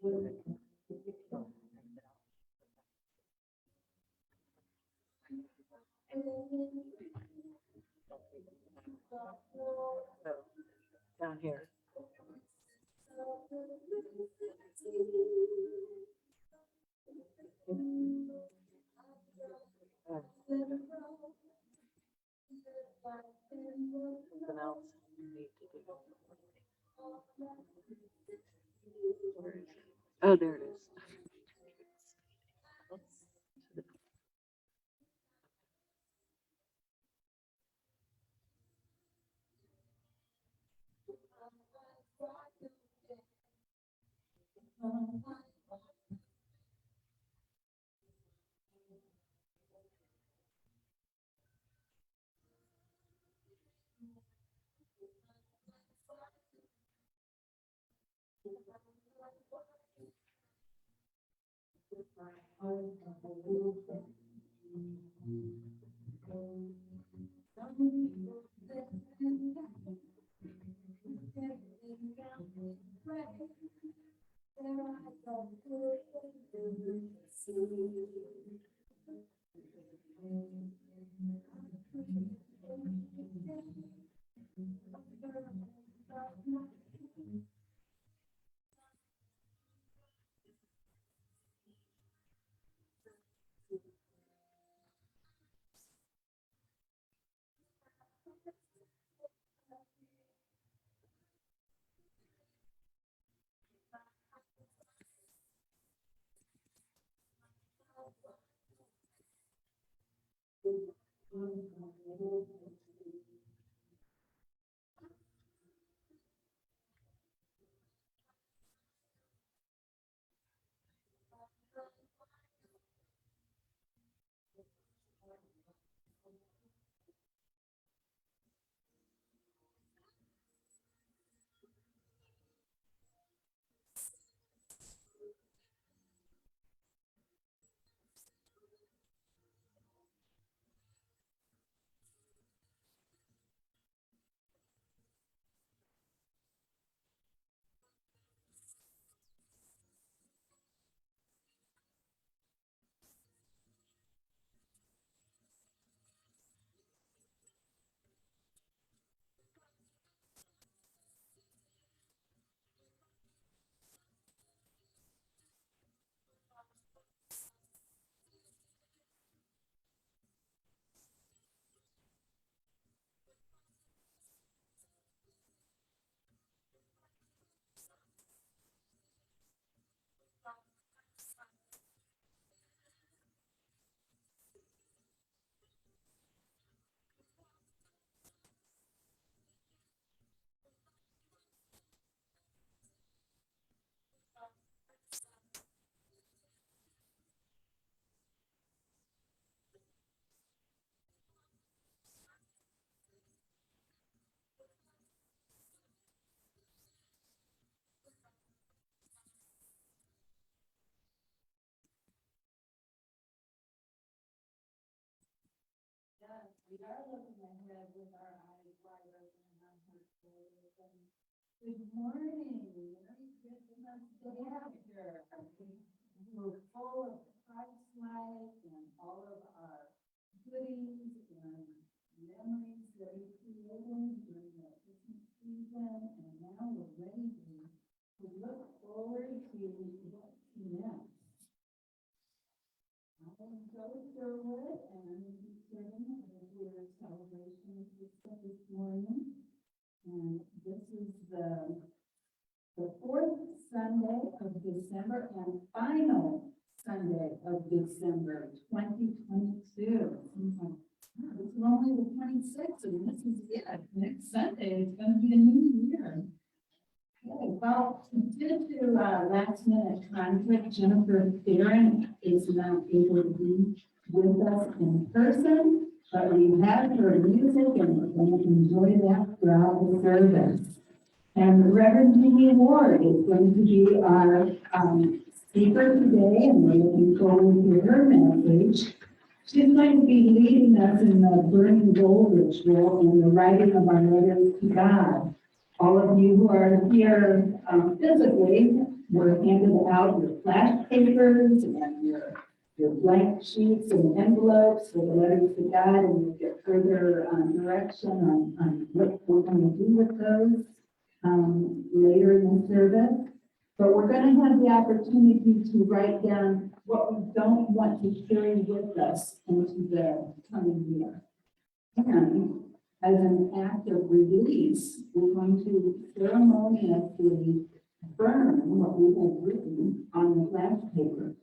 Down here. Something else you need to do. Where is it? Oh, there it is. We are looking ahead with our eyes wide open and our hearts wide open. Good morning. Merry Christmas Day after. We're full of Christ life and all of our goodies and memories that we created during the Christmas season. And now we're ready to look forward to what's next. I will go through it and be serving as your celebration of this morning. And this is the fourth Sunday of December and final Sunday of December 2022. Seems like, wow, this is only the 26th, and this is it. Next Sunday is going to be a new year. Okay, well, due to last minute conflict, Jennifer Theron is not able to be with us in person, but we have her music and we're going to enjoy that throughout the service. And Reverend Jeanie Ward is going to be our speaker today, and we're looking forward to her message. She's going to be leading us in the Burning Gold ritual and the writing of our letters to God. All of you who are here physically, were handed out your flash papers and your blank sheets and envelopes for the letters to God, and you'll get further direction on what we're going to do with those later in the service. But we're going to have the opportunity to write down what we don't want to carry with us into the coming year. And as an act of release, we're going to ceremoniously burn what we have written on the flash paper.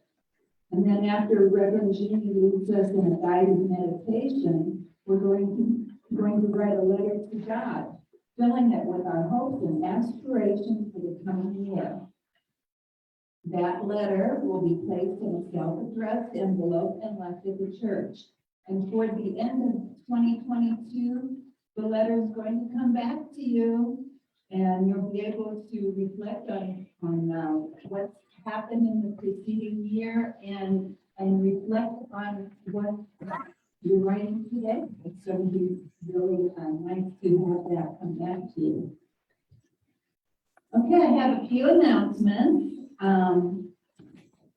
And then after Reverend Jeanie leads us in a guided meditation, we're going to write a letter to God, filling it with our hopes and aspirations for the coming year. That letter will be placed in a self-addressed envelope and left at the church. And toward the end of 2022, the letter is going to come back to you, and you'll be able to reflect on what's happened in the preceding year and reflect on what you're writing today. It's going to be really nice to have that come back to you. Okay, I have a few announcements.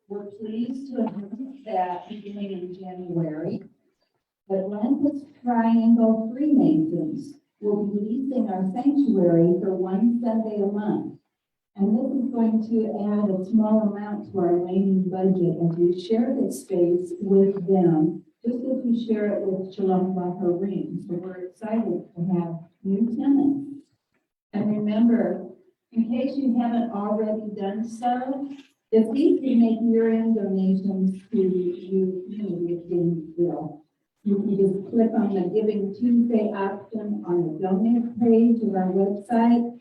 We're pleased to announce that beginning in January, Atlantis Triangle Freemasons will be leasing our sanctuary for one Sunday a month. And this is going to add a small amount to our waning budget as we share this space with them, just as we share it with Shalom Baharim. So we're excited to have new tenants. And remember, in case you haven't already done so, it's easy to make year-end donations to Unity of Gainesville. You can just click on the Giving Tuesday option on the donate page of our website,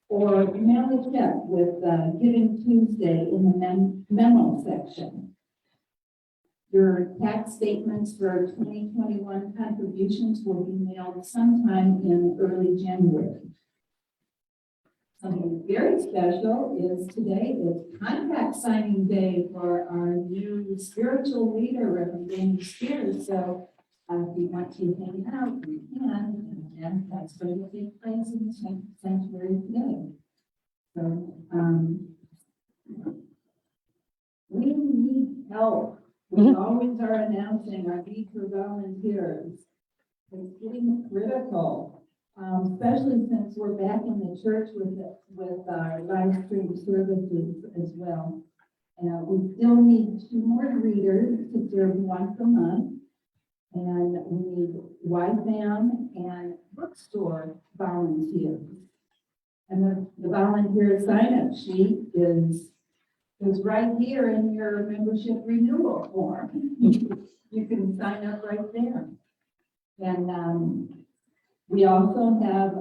or mail a check with Giving Tuesday in the memo section. Your tax statements for 2021 contributions will be mailed sometime in early January. Something very special is today is contract signing day for our new spiritual leader, Reverend Jeanie Spears. So if you want to hang out, you can, and that's going to take place in the sanctuary today. So we need help. We always are announcing our need for volunteers. It's getting critical. Especially since we're back in the church with our live stream services as well. We still need 2 more greeters to serve once a month. And we need YFAM and bookstore volunteers. And the volunteer sign-up sheet is right here in your membership renewal form. You can sign up right there. And we also have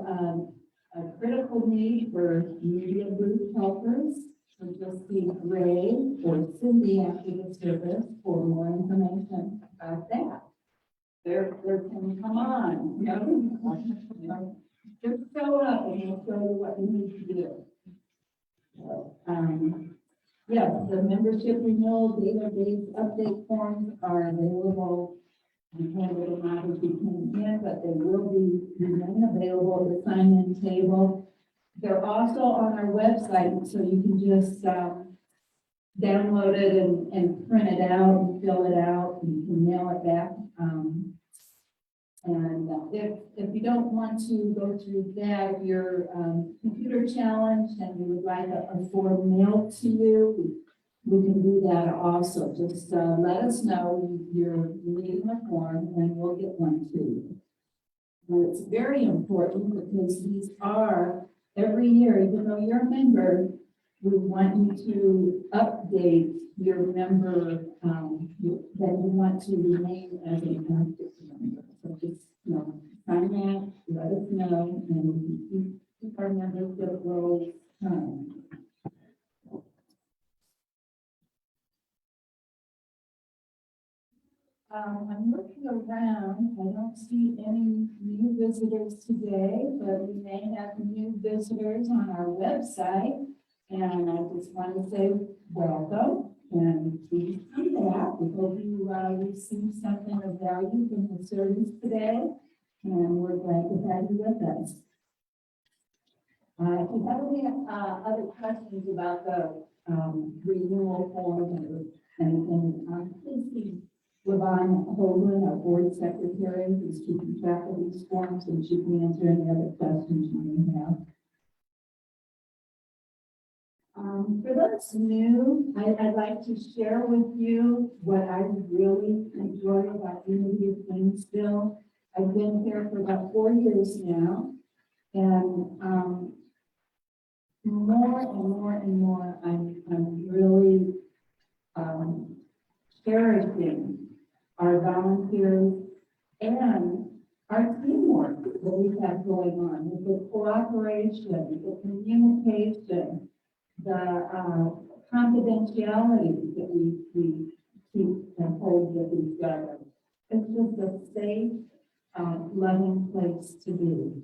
a critical need for media booth helpers. So just see Ray or Cindy after the service for more information about that. There can come on, just show up and we'll show you what you need to do. So, yes, the membership renewal database update forms are available. We can't get them out as we can in, but they will remain available at the sign-in table. They're also on our website, so you can just download it and print it out and fill it out, and you can mail it back. And if you don't want to go through that, if you're computer challenged and you would like a form mailed to you, we can do that also. Just let us know you're needing a form and we'll get one to you. And it's very important because these are every year, even though you're a member, we want you to update your member that you want to remain as an active member. So just, sign that, let us know, and keep our membership rolls current. I'm looking around. I don't see any new visitors today, but we may have new visitors on our website. And I just want to say welcome and please come back. We hope you received something of value from the service today, and we're glad to have you with us. If you have any, other questions about the, renewal form or anything, please see Levon Holman, our board secretary, who's keeping track of these forms, and she can answer any other questions you may have. For those new, I'd like to share with you what I really enjoy about Unity of Plainsville. I've been here for about 4 years now, and more and more and more, I'm really cherishing our volunteers and our teamwork that we have going on, with the cooperation, the communication, the confidentiality that we keep and hold with each other. It's just a safe, loving place to be.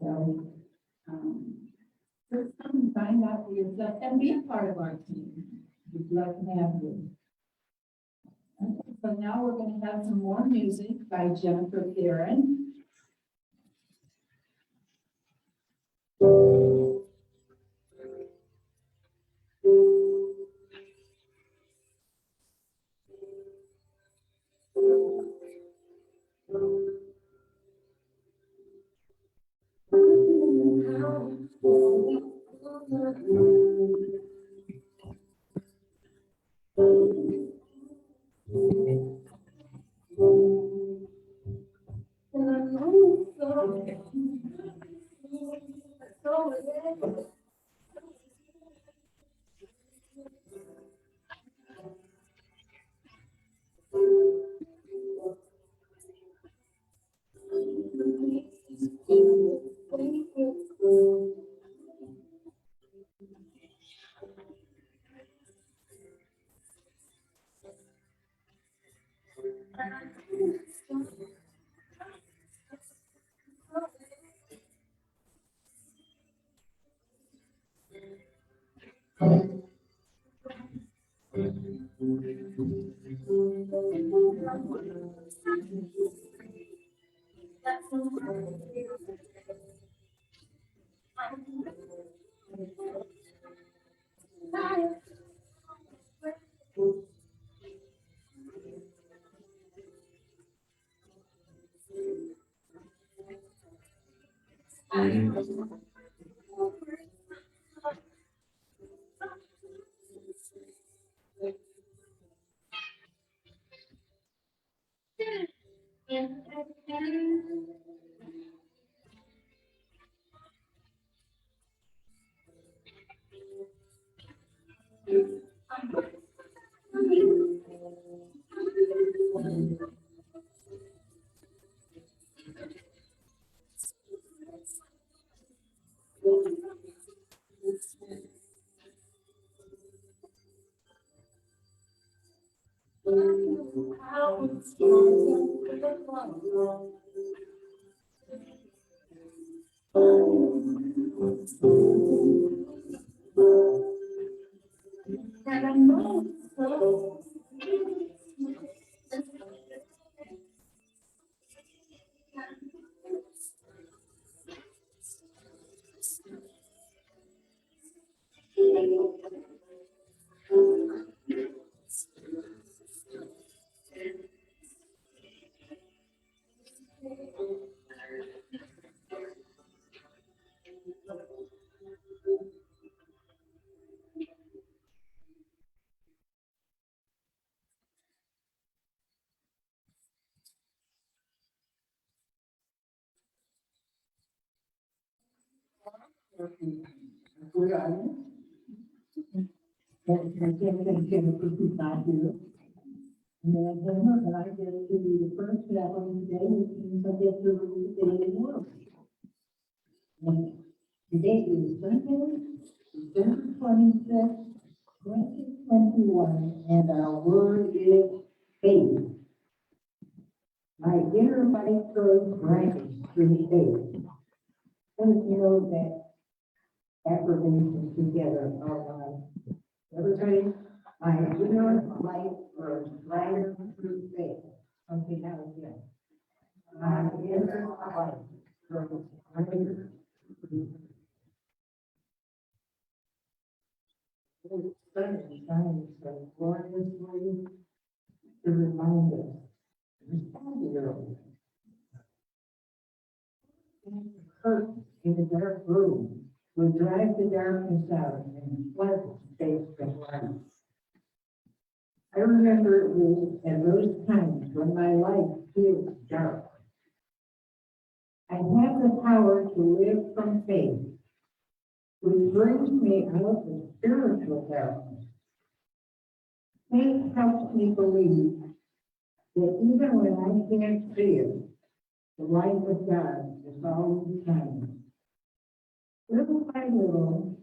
So, just come and find out for yourself and be a part of our team. We'd love to have you. Okay, so now we're going to have some more music by Jennifer Karen. And I get to be the first traveling today, which means I get to release the day in the world. And the date is Sunday, December 26th, 2021, and our word is faith. My inner life grows brighter through faith. Let us know that affirmations together are life. Everybody, my inner life grows brighter through faith. Okay, now again. My inner life grows brighter through faith. The sun shines so gloriously to remind us it's time early. Hurt in the dark room will drive the darkness out and flood the space with light. I remember it was at those times when my life feels dark. I have the power to live from faith, which brings me out of spiritual darkness. Faith helps me believe that even when I can't see it, the light of God is always shining. Little by little,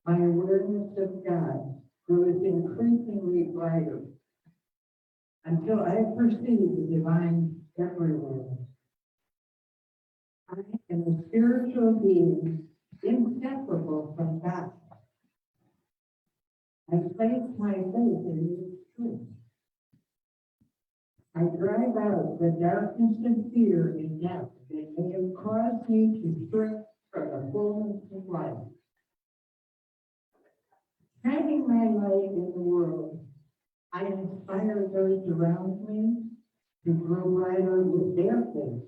my awareness of God grows increasingly brighter until I perceive the divine everywhere. I am a spiritual being inseparable from God. I place my faith in His truth. I drive out the darkness of fear and doubt that may have caused me to shrink from the fullness of life. Shining my light in the world, I inspire those around me to grow brighter with their faith.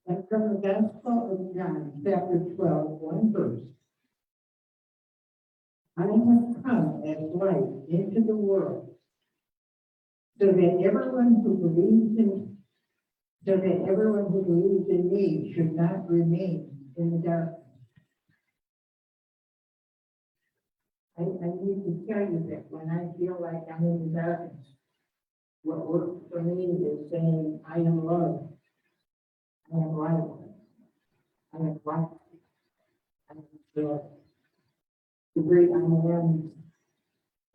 And from the Gospel of John, chapter 12, one verse, I have come as light into the world, so that everyone who believes in me should not remain in the darkness. I need to tell you that when I feel like I'm in the darkness, what works for me is saying, I am love, I am light, I am light, I am joy. The great I am,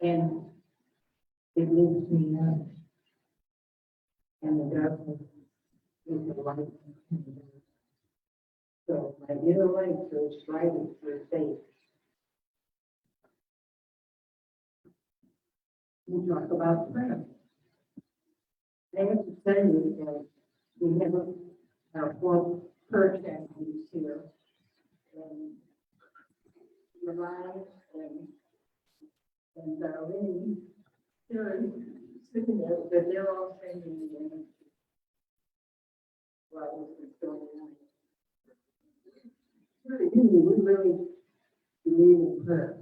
and it lifts me up, and the darkness is the light. So my inner light goes brighter through faith. We talk about prayer. I have to tell you that we have our four prayer families here, and Ryan and Darlene, they're sitting there, but they're all singing together while this is going on. We really believe in prayer.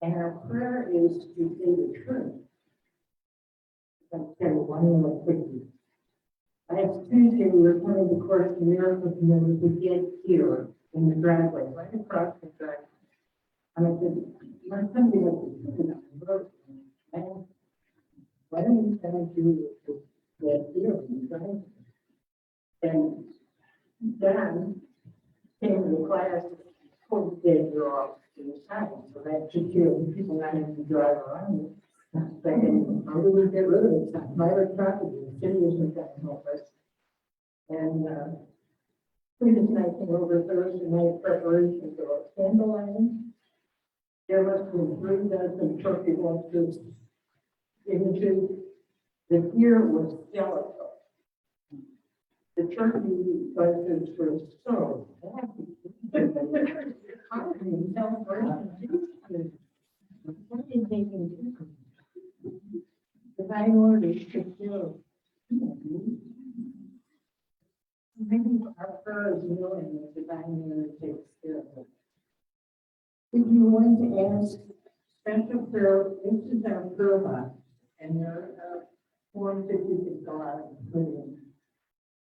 And our prayer is to say the truth. I'll tell you one little quickie. Last Tuesday, we were coming to Course in Miracles, and there was a dead deer in the driveway, right across the driveway. And I said, my somebody has to put it on the road. And why don't you tell me do with that deer in the driveway? And Dan came to the class, pulled the dead deer off to the side, so that took care of the people not having to drive around it. Thinking, how do we get rid of it? It's not private property, the city isn't going to help us. And previous night came over Thursday night preparation for candle lighting. There must have been 3 dozen turkey vultures into the deer was skeletal. The turkey vultures were so happy. What are you thinking? Divine orders to do. Maybe our prayer is knowing that divine order takes care of it. If you want to ask special prayer, this is our prayer box, and there are forms that you can go out and put in.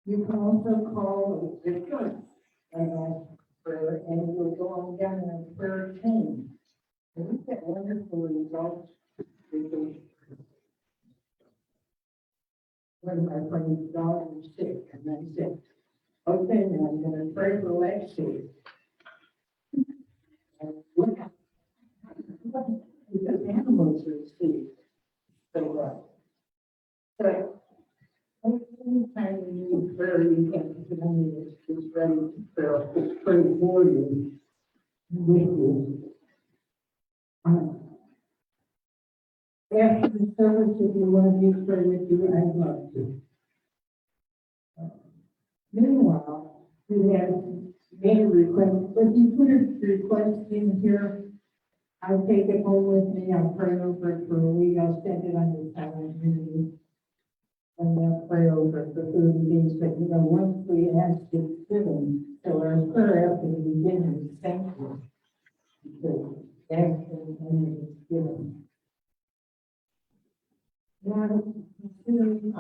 You can also call the church and ask prayer, and it will go on down in a prayer chain. And we get wonderful results. One of my friends' daughter was sick, and I said, okay, now I'm going to pray for Lexi. And look, because animals are sick. So, anytime you need prayer, you can put on this ready to pray for you, with you. After the service, if you want me to pray with you, I'd love to. Meanwhile, we have made a request, but you put a request in here I take it home with me, I'll pray over it for a week, I'll send it on the calendar. And then pray over it for 30 days, but you know, once we ask it's given, so our prayer after the beginning is thank you. Because action and it's given. Now, I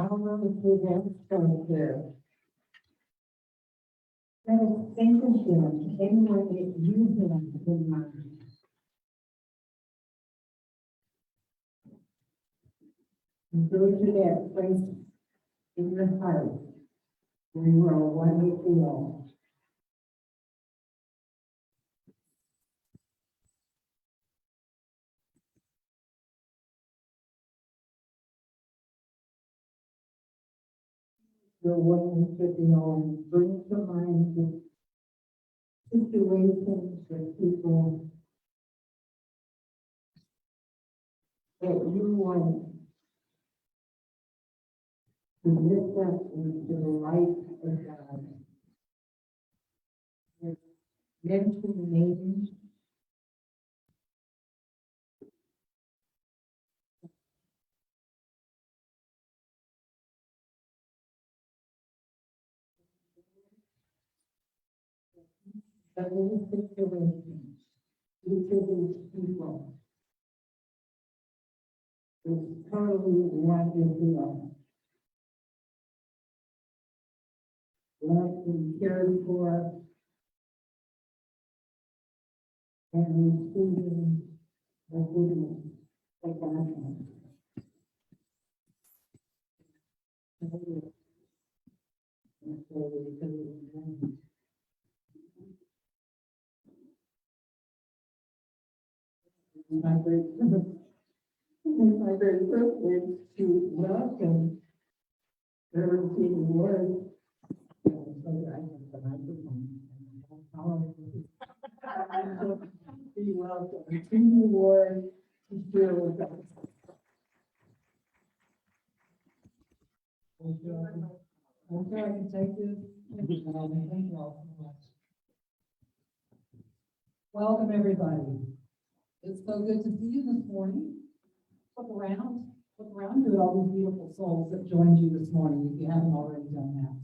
don't know if we have some there. Now, think of them, anyone that you have in mind. And go to that place in your heart where you are one with the all. You're one with the all. Bring to mind the situations with people that you want to lift up into the light of God. Mention names. But in situations, each of these people is totally one with the other. Loved and cared for, and receiving the goodness that God has. And so we say, my great privilege to welcome Reverend Jeanie Ward. Be welcome. Jeanie Ward is here with us. Okay, I can take this. Thank you all so much. Welcome, everybody. It's so good to see you this morning. Look around you at all these beautiful souls that joined you this morning, if you haven't already done that.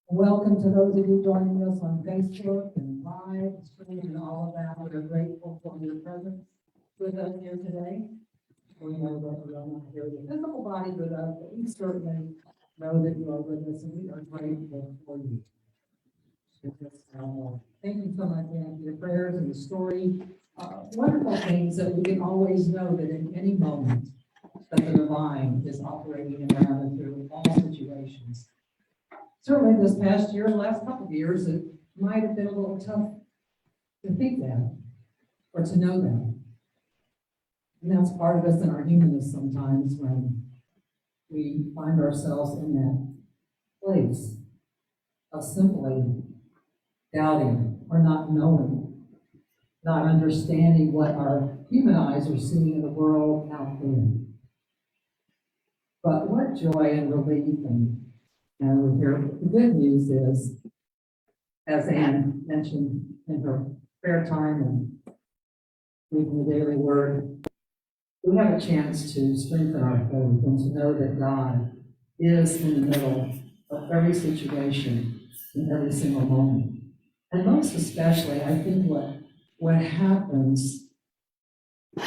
Welcome to those of you joining us on Facebook and live stream and all of that. We're grateful for your presence with us here today. We know that we are not here with the physical body with us, but we certainly know that you are with us, and we are grateful for you. Thank you so much, Dan, for your prayers and the story. Wonderful things that we can always know that in any moment that the divine is operating around and through all situations. Certainly this past year, the last couple of years, it might have been a little tough to think that or to know that. And that's part of us in our humanness sometimes when we find ourselves in that place of simply doubting or not knowing, not understanding what our human eyes are seeing in the world out there. But what joy and relief and here the good news is, as Anne mentioned in her prayer time and reading the daily word, we have a chance to strengthen our faith and to know that God is in the middle of every situation in every single moment. And most especially, I think what happens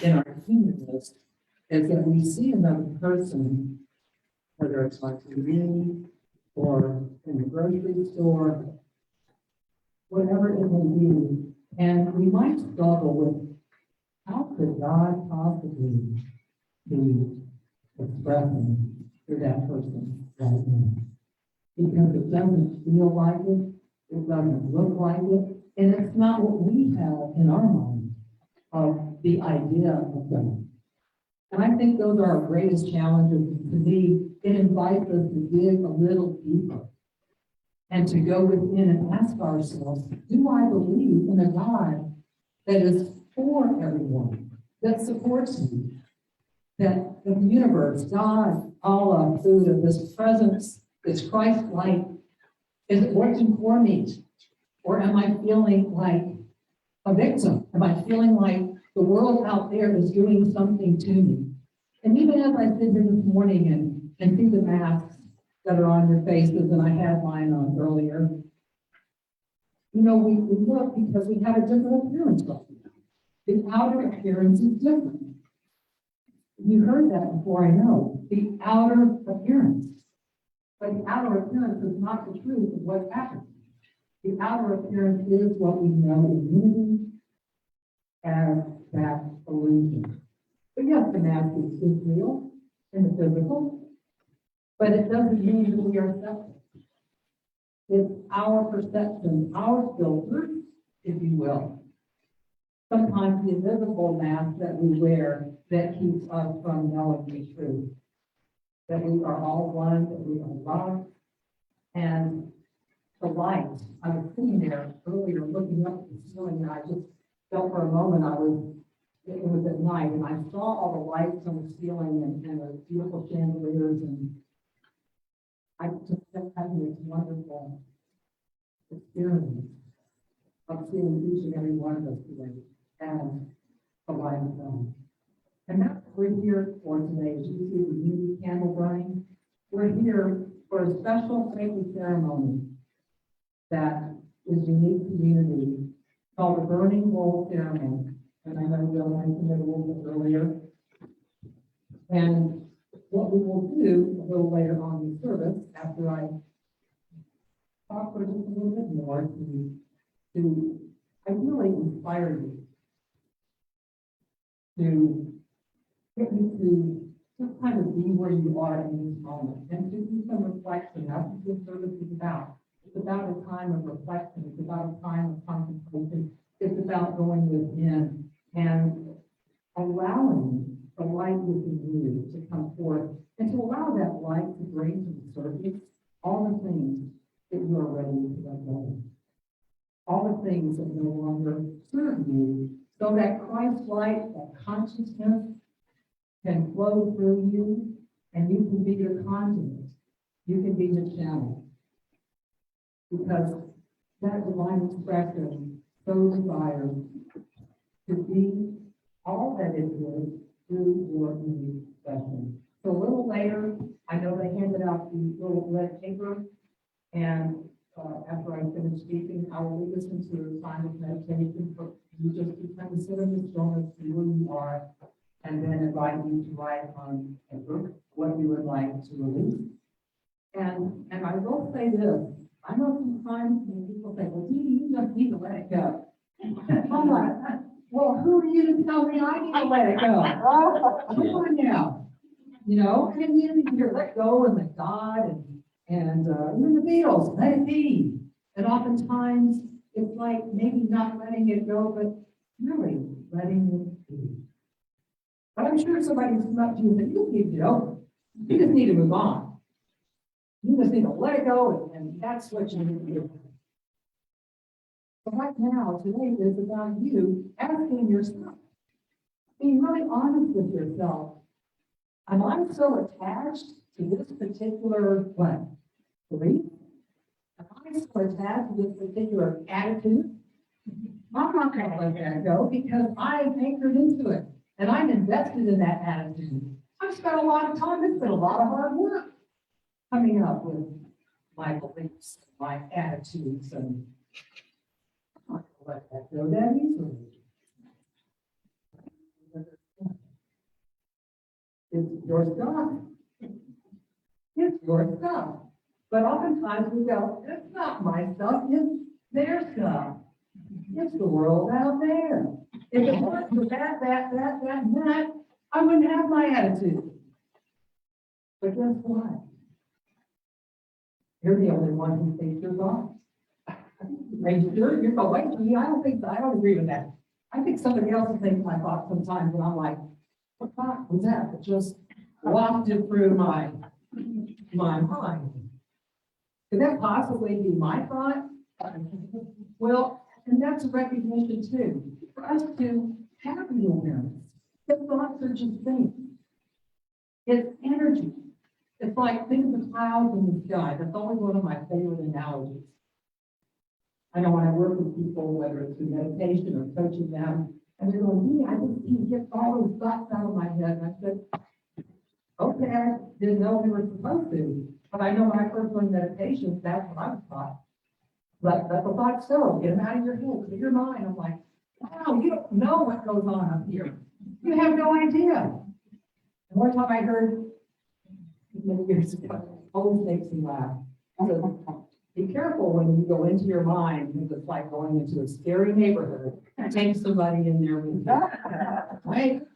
in our humanness is that we see another person, whether it's on TV or in the grocery store, whatever it may be, and we might struggle with how could God possibly be expressing to that person right now? Because it doesn't feel like it, it doesn't look like it, and it's not what we have in our mind of the idea of God. And I think those are our greatest challenges. To me, it invites us to dig a little deeper and to go within and ask ourselves, do I believe in a God that is for everyone, that supports me, that the universe, God, Allah, Buddha, this presence, this Christ light, is it working for me? Or am I feeling like a victim? Am I feeling like the world out there is doing something to me? And even as I sit here this morning and see the masks that are on your faces, and I had mine on earlier, you know, we look because we have a different appearance right now. The outer appearance is different. You heard that before, I know. The outer appearance. But the outer appearance is not the truth of what happens. The outer appearance is what we know in unity as that illusion. But yes, the mask is real in the physical, but it doesn't mean that we are separate. It's our perception, our filter, if you will. Sometimes the invisible mask that we wear that keeps us from knowing the truth. That we are all one, that we are love. And the light, I was sitting there earlier looking up at the ceiling, and I just felt for a moment it was at night, and I saw all the lights on the ceiling and the beautiful chandeliers, and I just kept having this wonderful experience of seeing each and every one of us today as the light of God. And that's what we're here for today. As you see the Jeanie candle burning, we're here for a special sacred ceremony that is unique to Unity, called the Burning Bowl Ceremony. And I know Bill mentioned it a little bit earlier. And what we will do a little later on in the service, after I talk for just a little bit more to ideally inspire you, to get you to just kind of be where you are in this moment and to do some reflection. That's what this service is about. It's about a time of reflection. It's about a time of contemplation. It's about going within and allowing the light within you to come forth and to allow that light to bring to the surface all the things that you are ready to let go of. All the things that no longer serve you, so that Christ light, that consciousness can flow through you, and you can be your conduit. You can be the channel. Because that divine expression so desires to be all that it is through your unique expression. So a little later, I know they handed out the little red paper, and after I finish speaking, I will lead us into a time of meditation for you just to kind of sit in this stillness, see where you are, and then invite you to write on paper what you would like to release. And I will say this, I know sometimes when people say, well, Jeanie, you just need to let it go. I'm like, well, who are you to tell me I need to let it go? Come on now. You know, and you need to let go and let God and even the Beatles, let it be. And oftentimes it's like maybe not letting it go, but really letting it be. But I'm sure somebody's come up to you and said, you just need to get over it. You just need to move on. You just need to let it go, and that's what you need to do. But right now, today is about you asking yourself, being really honest with yourself. Am I so attached to this particular belief? Am I so attached to this particular attitude? I'm not going to let that go because I'm anchored into it and I'm invested in that attitude. I've spent a lot of time, it's been a lot of hard work coming up with my beliefs, my attitudes, and I'm not going to let that go that easily. It's your stuff. It's your stuff. But oftentimes we go, it's not my stuff, it's their stuff. It's the world out there. If it weren't for that, and that, I wouldn't have my attitude. But guess what? You're the only one who thinks you're wrong. You're going, wait for me. I don't think so. I don't agree with that. I think somebody else thinks my thoughts sometimes, and I'm like, what thought was that? It just wafted through my mind. Could that possibly be my thought? Well, and that's a recognition too, for us to have the awareness that thoughts are just things. It's energy. It's like, think of the clouds in the sky. That's always one of my favorite analogies. I know when I work with people, whether it's through meditation or coaching them, and they're going, "Gee, I just can't get all those thoughts out of my head." And I said, "Okay, I didn't know we were supposed to, but I know when I first learned meditation, that's what I was taught. Let the thoughts go, get them out of your head, clear your mind." I'm like, "Wow, you don't know what goes on up here. You have no idea." And one time I heard, many years ago, always makes me laugh. I said, "Be careful when you go into your mind, because it's like going into a scary neighborhood. Take somebody in there with you." Right?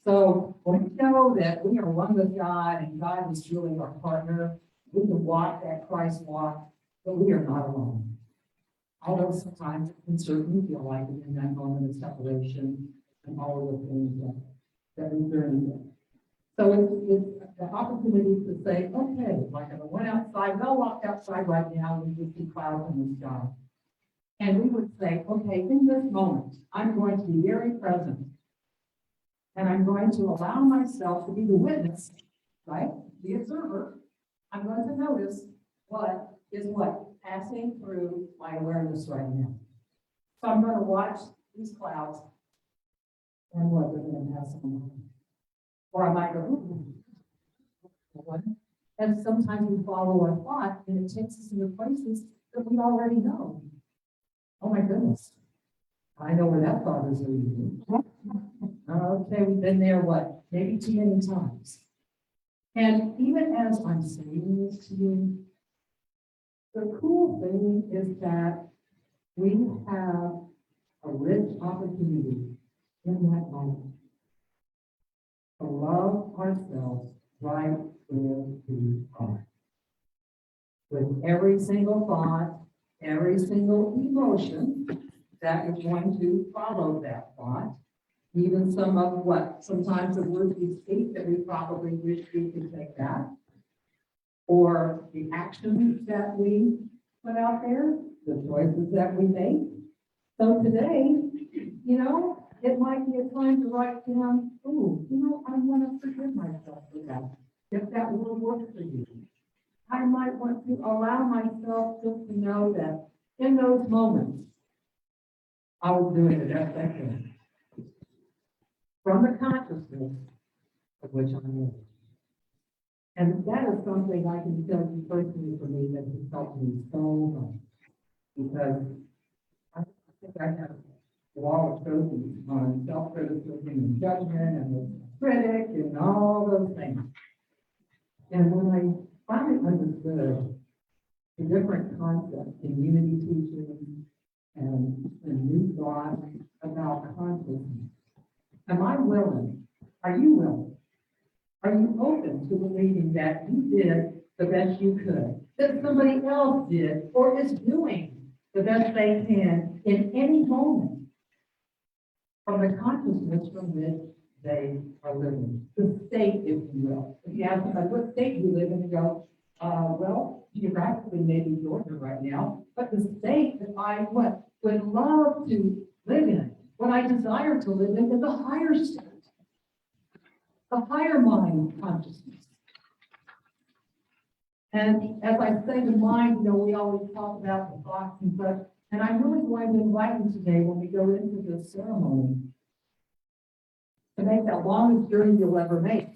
So when we know that we are one with God and God is truly our partner, we can walk that Christ walk, but we are not alone. Although sometimes it can certainly feel like it in that moment of separation and all of the things that we journey. So it's the opportunity to say, okay, like if I went outside, I'll walk outside right now and we see clouds in the sky. And we would say, okay, in this moment, I'm going to be very present. And I'm going to allow myself to be the witness, right? The observer. I'm going to notice what is passing through my awareness right now. So I'm going to watch these clouds and what they're going to pass on. Or I might go, "Ooh, what?" And sometimes we follow our thought and it takes us into places that we already know. Oh my goodness. I know where that thought is leading. Okay, we've been there, maybe too many times. And even as I'm saying this to you, the cool thing is that we have a rich opportunity in that moment to love ourselves right where we are. With every single thought, every single emotion that is going to follow that thought, even some of sometimes the words we speak that we probably wish we could take back, or the actions that we put out there, the choices that we make. So today, it might be a time to write down, "Oh, I want to forgive myself for that," if that will work for you. I might want to allow myself just to know that in those moments, I was doing the best I could. From the consciousness of which I'm in. And that is something I can tell you personally for me that has helped me so much. Because I think I have a wall of trophies on self-criticism and judgment and the critic and all those things. And when I finally understood the different concepts in unity teaching and new thought about consciousness, am I willing? Are you willing? Are you open to believing that you did the best you could, that somebody else did or is doing the best they can in any moment from the consciousness from which they are living, the state, if you will. If you ask somebody what state you live in, you go, well, geographically maybe Georgia right now, but the state that I would love to live in, what I desire to live in is a higher state. The higher mind consciousness. And as I say the mind, we always talk about the thoughts and such, and I'm really going to invite you today when we go into this ceremony to make that longest journey you'll ever make,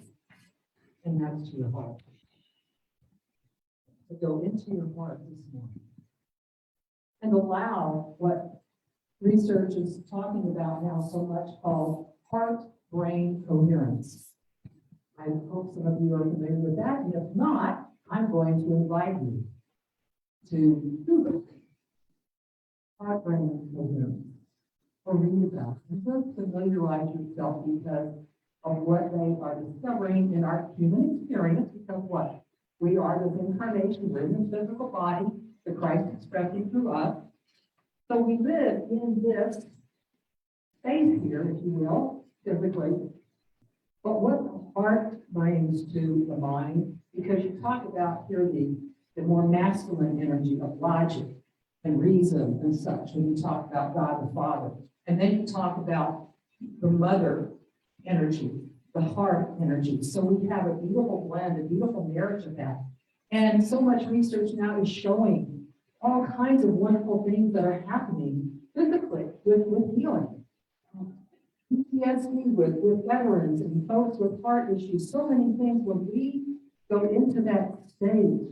and that's to your heart. To go into your heart this morning and allow what research is talking about now so much called heart-brain coherence. I hope some of you are familiar with that, and if not, I'm going to invite you to Google heart-brain coherence or read about it. And just familiarize yourself because of what they are discovering in our human experience, because what? We are this incarnation, we're in this physical body, the Christ expressing through us. So we live in this space here, if you will, physically. But what the heart brings to the mind, because you talk about here the more masculine energy of logic and reason and such, when you talk about God the Father. And then you talk about the mother energy, the heart energy. So we have a beautiful blend, a beautiful marriage of that. And so much research now is showing all kinds of wonderful things that are happening physically with healing. PTSD with veterans and folks with heart issues, so many things. When we go into that stage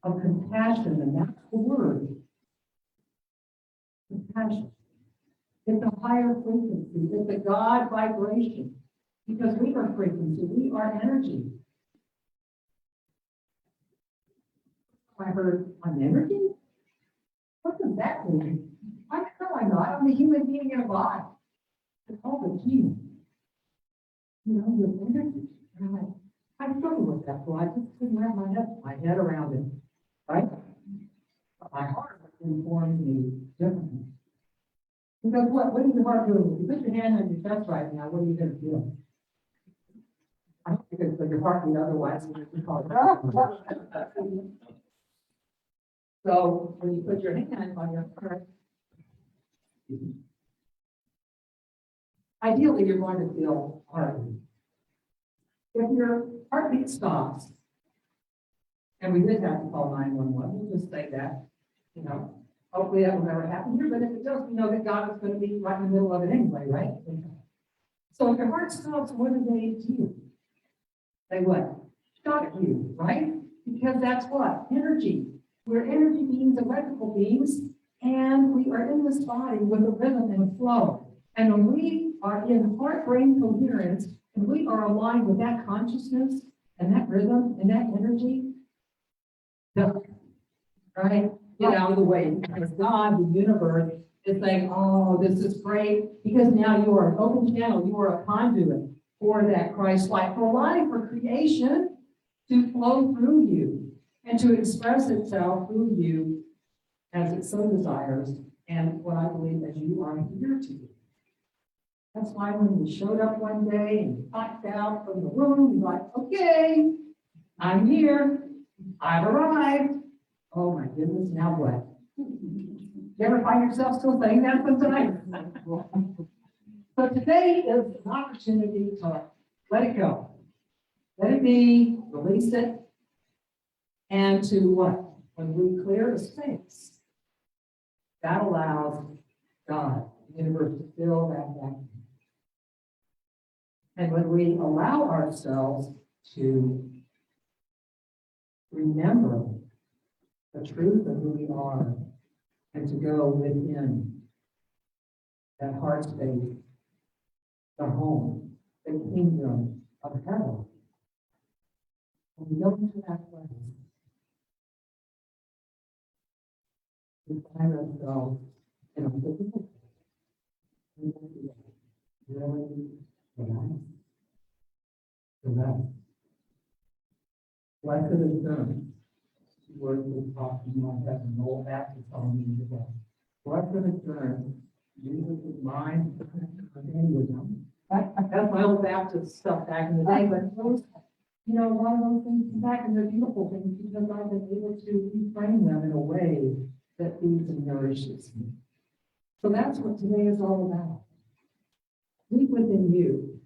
of compassion, and that's the word, compassion. It's a higher frequency. It's a God vibration. Because we are frequency. We are energy. I heard, I'm energy? What does that mean? I know I'm not. I'm a human being in a body. It's called a gene. You know, your energy. And I struggle with that, so I just couldn't wrap my head around it. Right? But my heart informs me differently. Because what is your heart doing? If you put your hand on your chest right now, what are you going to feel? I don't think it's like your heartbeat, otherwise we call it. So when you put your hand on your heart, ideally you're going to feel heartbeat. If your heartbeat stops, and we did have to call 911, we'll just say that, you know, hopefully that will never happen here, but if it does, we know that God is going to be right in the middle of it anyway, right? So if your heart stops, what do they do? They what? Shock you, right? Because that's what? Energy. We're energy beings, electrical beings, and we are in this body with a rhythm and a flow. And when we are in heart-brain coherence, and we are aligned with that consciousness and that rhythm and that energy, right? Get out of the way, because God, the universe, is saying, oh, this is great, because now you are an open channel, you are a conduit for that Christ-like, for allowing for creation to flow through you and to express itself through you as it so desires, and what I believe as you are here to do. That's why when you showed up one day and you popped out from the room, you're like, okay, I'm here, I've arrived. Oh my goodness, now what? You ever find yourself still saying that sometimes? So today is an opportunity to let it go. Let it be, release it, and to what? When we clear the space, that allows God, the universe, to fill that vacuum. And when we allow ourselves to remember the truth of who we are and to go within that heart space, the home, the kingdom of heaven, when we go into that place, we find ourselves in a physical place, really relaxed. Blessed assurance, words we talk in my head, and old Baptist on me today. Blessed assurance, Jesus is mine, that's my old Baptist stuff back in the day, but those, you know, a lot of those things come back and they're beautiful things because I've been able to reframe them in a way that feeds and nourishes me. So that's what today is all about. Deep within you,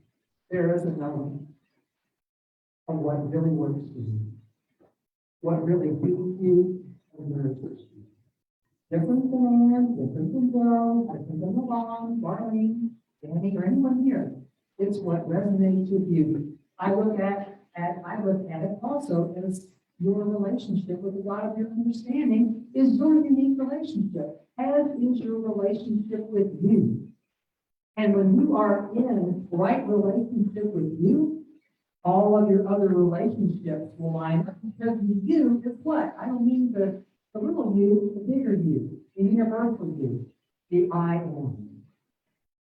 there is a knowing of what really works for you, what really feeds you and nourishes you. Different than Ann, different than Joe, different than Milan, Marlene, Jeanie, or anyone here. It's what resonates with you. I look at it also as your relationship with the God of your understanding is your unique relationship, as is your relationship with you. And when you are in right relationship with you, all of your other relationships will line up because you is what? I don't mean the little you, the bigger you, the universal you, the I am,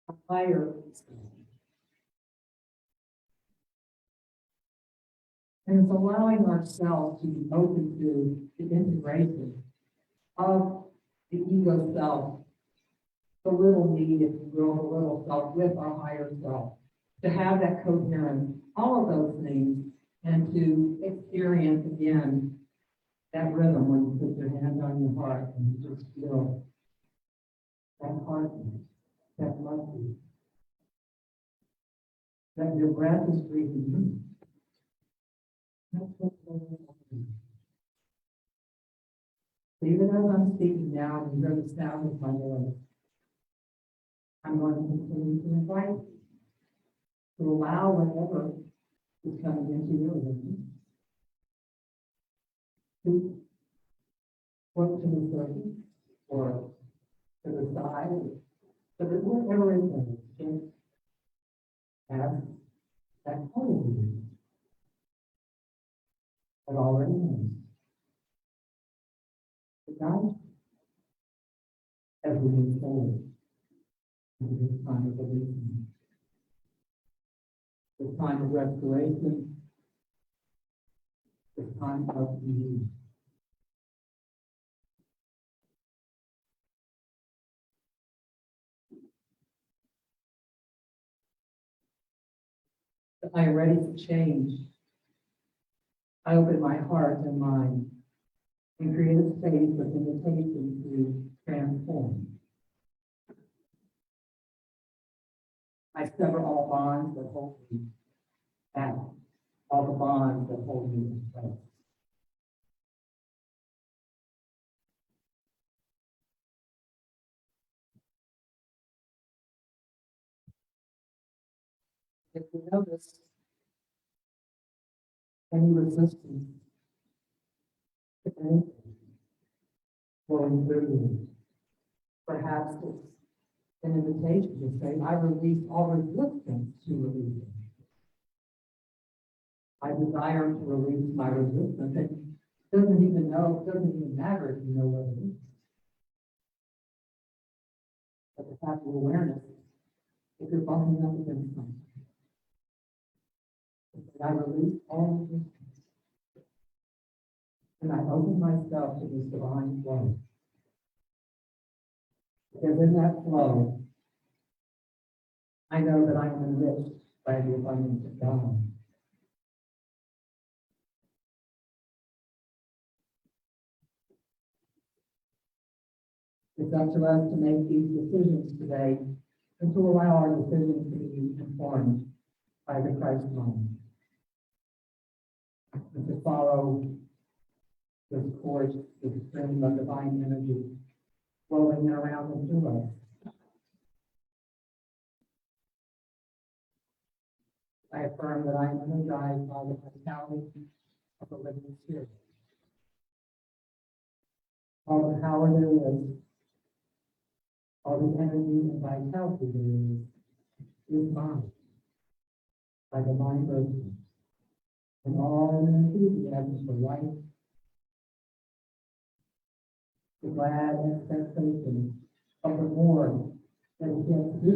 a higher self. And it's allowing ourselves to be open to the integration of the ego self, the little me, if you will, the little self with our higher self, to have that coherence, all of those things, and to experience again that rhythm when you put your hand on your heart and you just feel that heartbeat, that love, that your breath is breathing through. That's what Even as I'm speaking now, and you hear the sound of my voice, I'm going to continue to invite you to allow whatever is coming into your room to look to the surface or to the side, so that whatever it is, just have that quality that already is. To guide as we move forward into this time of releasing, this time of restoration, this time of renewal. I am ready to change. I open my heart and mind and create a space of invitation to transform. I sever all bonds that hold me back, all the bonds that hold me in place. If you notice any resistance to anything flowing through you, perhaps it's an invitation to say, I release all resistance to releasing. I desire to release my resistance. It doesn't even matter if you know what it is. But the fact of awareness, if you're bumping up against something, I release all resistance. And I open myself to this divine flow. Because in that flow, I know that I am enriched by the abundance of God. It's up to us to make these decisions today and to allow our decisions to be informed by the Christ mind. And to follow this course, this stream of divine energy flowing around and through us. I affirm that I am energized by the vitality of the living spirit. All the power there is, all the energy and vitality there is mine by divine virtue. And all the enthusiasm for life, the glad expectation of the more that is yet to be,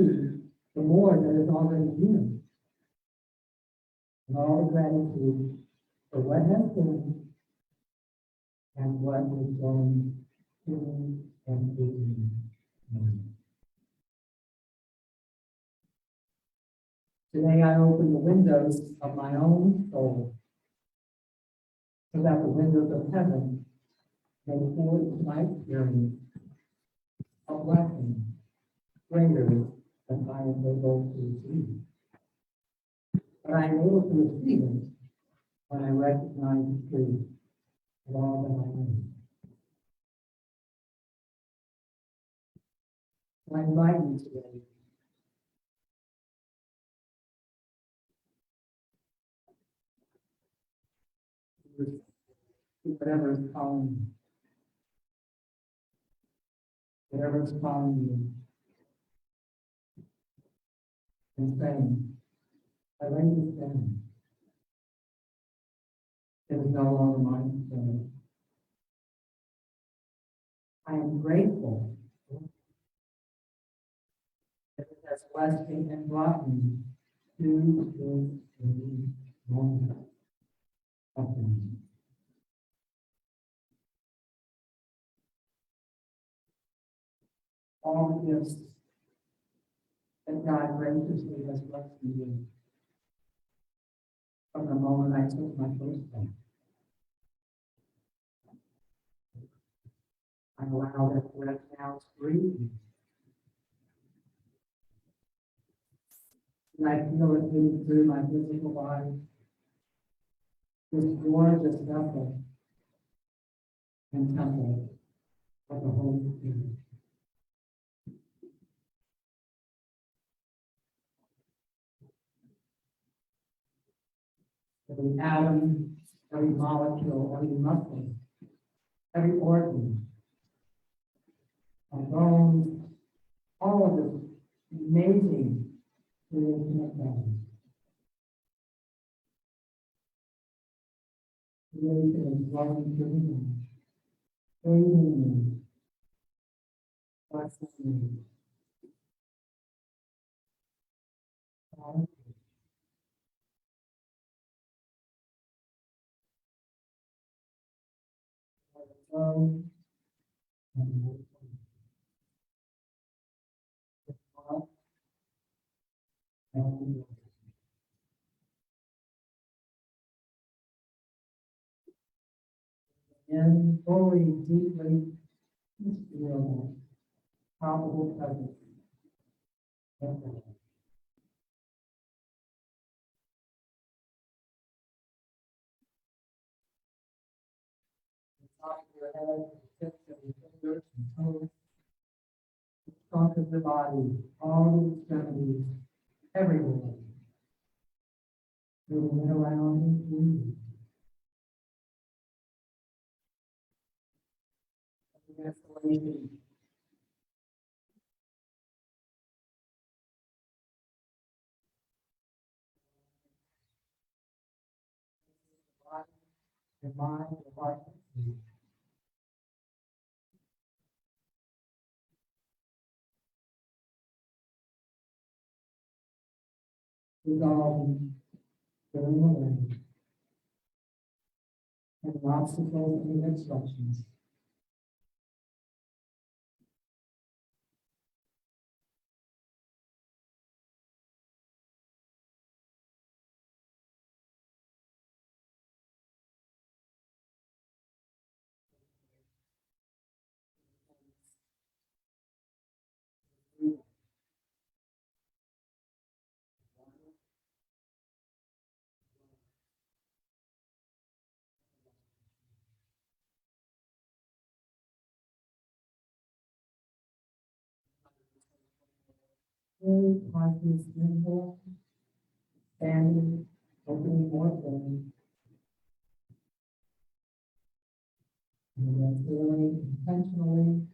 the more that is already here. And all the gratitude for what has been and what is going to and being. Today I open the windows of my own soul so that the windows of heaven may pour into my experience a blessing greater than I am able to receive. But I am able to receive it when I recognize the truth of all that I am. So I invite you today to receive whatever is calling you, whatever is calling you, and saying, I lay this down. It is no longer mine to say. I am grateful that it has blessed me and brought me to this moment of time. All the gifts that God graciously has blessed me with from the moment I took my first breath. I allow that breath now to breathe. And I feel it moving through my physical body, this gorgeous vessel and temple of the Holy Spirit. Every atom, every molecule, every muscle, every organ, our bones, all of this amazing creation of God. Creation is loving to me, praising me, blessing me. God, love, and love, and love. And fully, deeply, feel that palpable presence of God. The top of your head, the tips of your fingers and toes, the trunk of the body, all the extremities, everywhere, moving it around and through. The exhalation, the body, the mind, the heart, dissolving, filling away, and obstacles and obstructions. Very conscious inhale, standing, opening more fully, and then exhaling intentionally,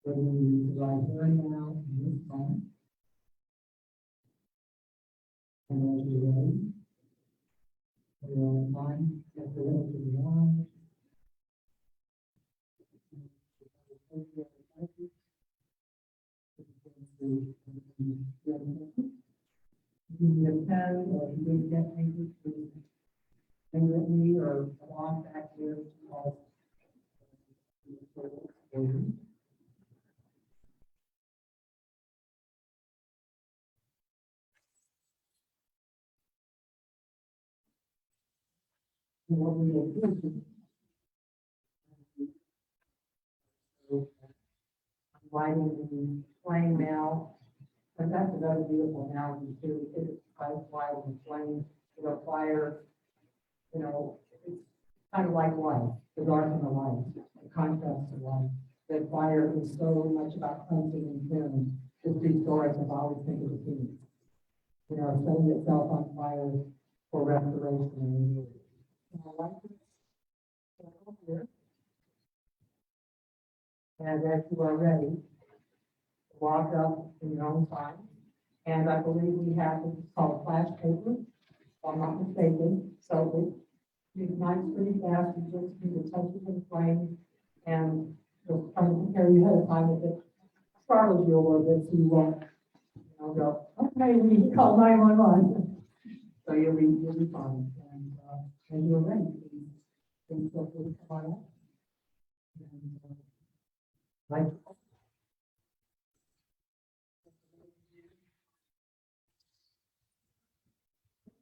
bringing the right hand now in this moment. And as you're ready, for your own mind, as you're ready to be on, if you need a pen or if you didn't get anchors, please finger at me or come on back here to all. What we will do is I'm writing the flame now, but that's another beautiful analogy too. It's like fire and flame, fire, it's kind of like light, the dark and the light, the contrast of light. That fire is so much about cleansing and clearing. Just these stories I've always think of the king. Setting itself on fire for restoration and renewal. And I like this circle here. And as you are ready, walk up in your own time. And I believe we have this is called flash paper, if I'm not mistaken. So it ignites pretty fast. You just need to touch it with the flame and just try to prepare you ahead of time if it startles you a little bit, so you won't, go, okay, we need to call 911. So you'll be fine. And you're ready. Please feel free to come on up. And, like,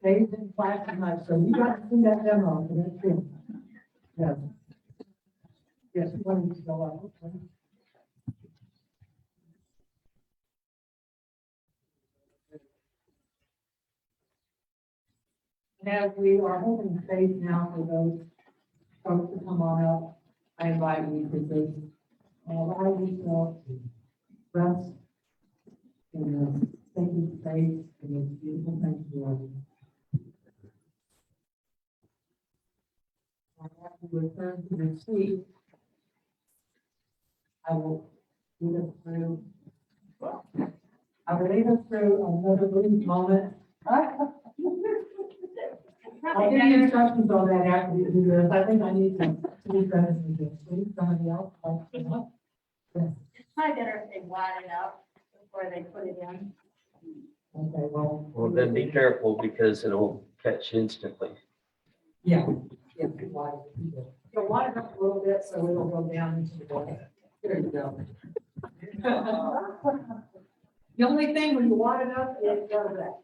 Dave's in class tonight, so you got to see that demo. So that's good. Yes. Yes, you wanted to go up. Okay. And as we are holding space now for those folks to come on up, I invite you to this, allow yourself to rest in this sacred space, in this beautiful sanctuary. I have to return to the seat. I will lead us through. I will lead us through another brief moment. I'll give you instructions on that after you do this. I think I need to do this. Please, somebody else. Yes. Probably better if they wad it up before they put it in. Okay, well. Well, then be careful because it'll catch instantly. Yeah. Yeah. So wad it up a little bit so it'll go down into the water. There you go. The only thing when you wad it up is does that.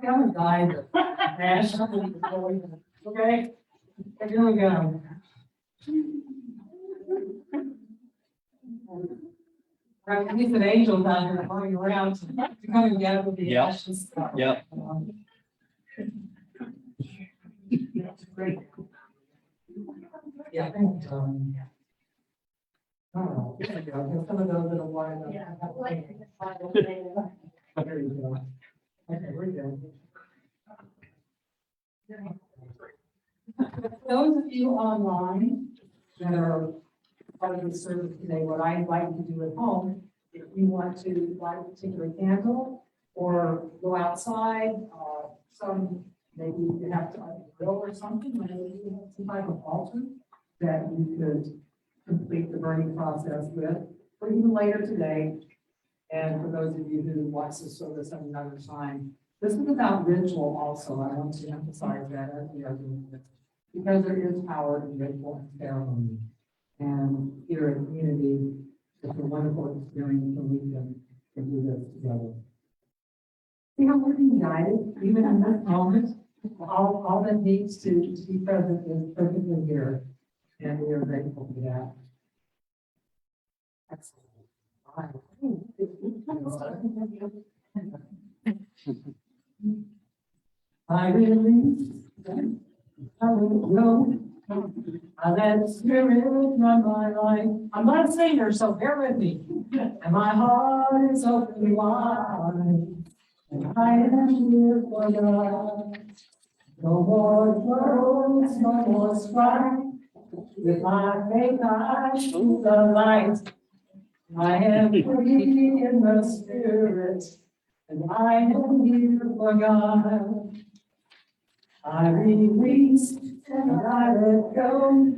I'm a guy that mash. Okay, here we go. Right, these are angels out here running around, coming down with the Yep. ashes. Yep. That's great. Yeah, I think, oh, here we go. Some of those little wires. Yeah. There you go. Okay, we're good. For those of you online that are part of the service today, what I invite you to do at home, if you want to light a particular candle or go outside, maybe you have to grill or something, maybe you have some type of altar that you could complete the burning process with, or even later today. And for those of you who watch the service at another time, this is about ritual also. I want to emphasize that as we are doing this, because there is power in ritual and ceremony. And here in community, it's a wonderful experience when we can do this together. See how we're being guided, even in this moment. All that needs to be present is perfectly here, and we are grateful for that. Excellent. All right. I release, I will go. I let spirit run my life. I'm not a singer, so bear with me. And my heart is open wide. And I am here for God. No more troubles, no more strife. With my faith, I see the light. I am free in the spirit. And I am here for God. I release and I let go.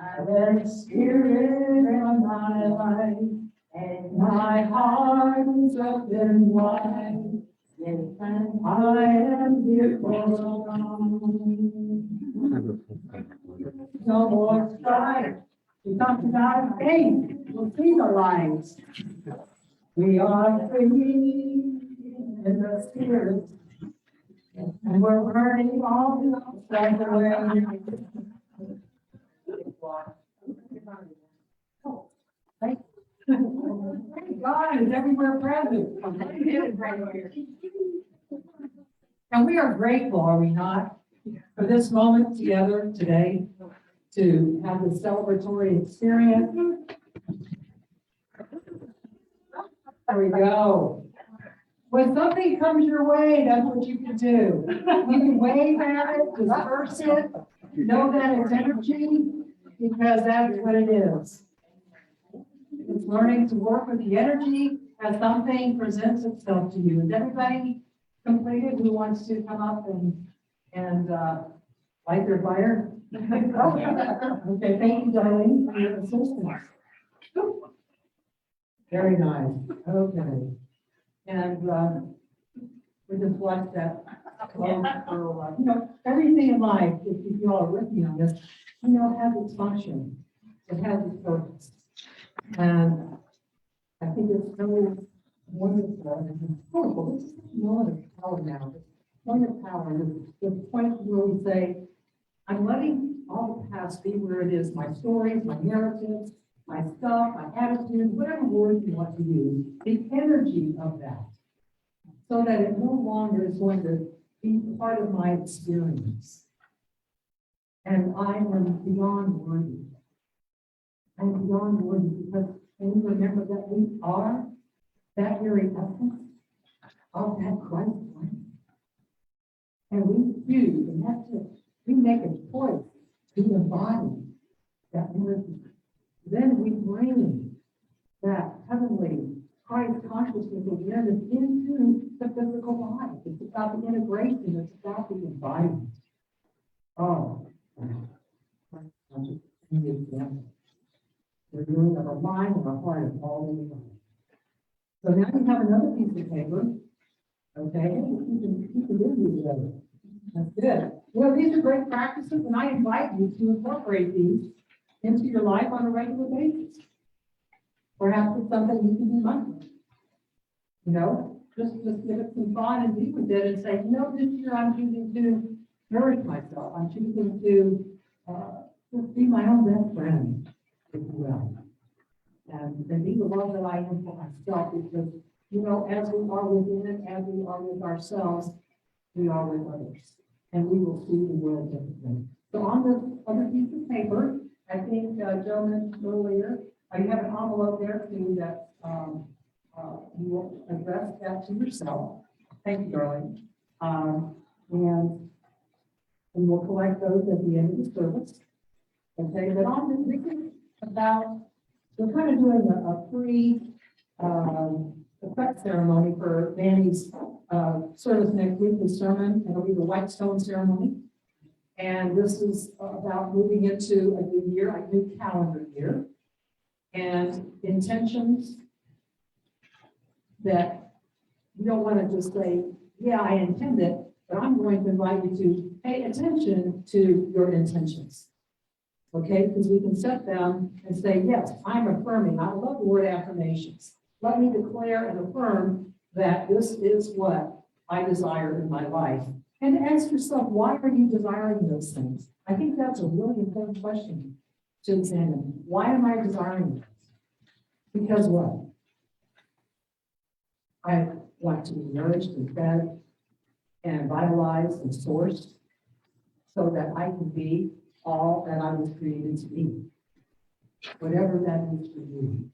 I let spirit run my life. And my heart is open wide. And I am here for God. No more strife. We talked about faith. We'll see the lights. We are free in the spirit. And we're burning all the outside away. Thank God is everywhere present. And we are grateful, are we not, for this moment together today to have this celebratory experience. There we go. When something comes your way, that's what you can do. You can wave at it, disperse it, know that it's energy, because that's what it is. It's learning to work with the energy as something presents itself to you. Is everybody completed who wants to come up and light their fire? Okay, thank you, Darlene, for your assistance. Very nice. Okay. And we just watched that. Everything in life, if you all are with me on this, has its function. It has its purpose. And I think it's so wonderful. And powerful. This is more of power now. Point of power is the point where we say, I'm letting all the past be where it is, my stories, my narratives, my stuff, my attitude, whatever word you want to use, the energy of that, so that it no longer is going to be part of my experience. And I am beyond worthy. I am beyond worthy because when we remember that we are that very essence of that Christ life. And we choose, and that's it. We make a choice to embody that energy. Then we bring that heavenly Christ consciousness awareness into the physical body. It's about the integration, it's about the embodiment. Oh, Christ consciousness in the example. We're doing of our mind and our heart is all in the mind. So now you have another piece of paper. Okay, you can do these together. That's good. Well, these are great practices, and I invite you to incorporate these into your life on a regular basis. Perhaps it's something you can do monthly. You know, just give it some thought and be with it and say, you know, this year I'm choosing to nourish myself. I'm choosing to just be my own best friend, if you will. And be the love that I am for myself, because, you know, as we are within, as we are with ourselves, we are with others. And we will see the world differently. So on this other piece of paper, I think Joe mentioned earlier, you have an envelope there too that you will address that to yourself. Thank you, darling. And we'll collect those at the end of the service. Okay, but on this is about, we're kind of doing a free effect ceremony for Danny's service next week, the sermon. It'll be the white stone ceremony. And this is about moving into a new year, a new calendar year. And intentions that you don't want to just say, yeah, I intend it, but I'm going to invite you to pay attention to your intentions. Okay, because we can set them and say, yes, I'm affirming. I love the word affirmations. Let me declare and affirm that this is what I desire in my life. And ask yourself, why are you desiring those things? I think that's a really important question to examine. Why am I desiring this? Because what? I want to be nourished and fed and vitalized and sourced so that I can be all that I was created to be. Whatever that means for you.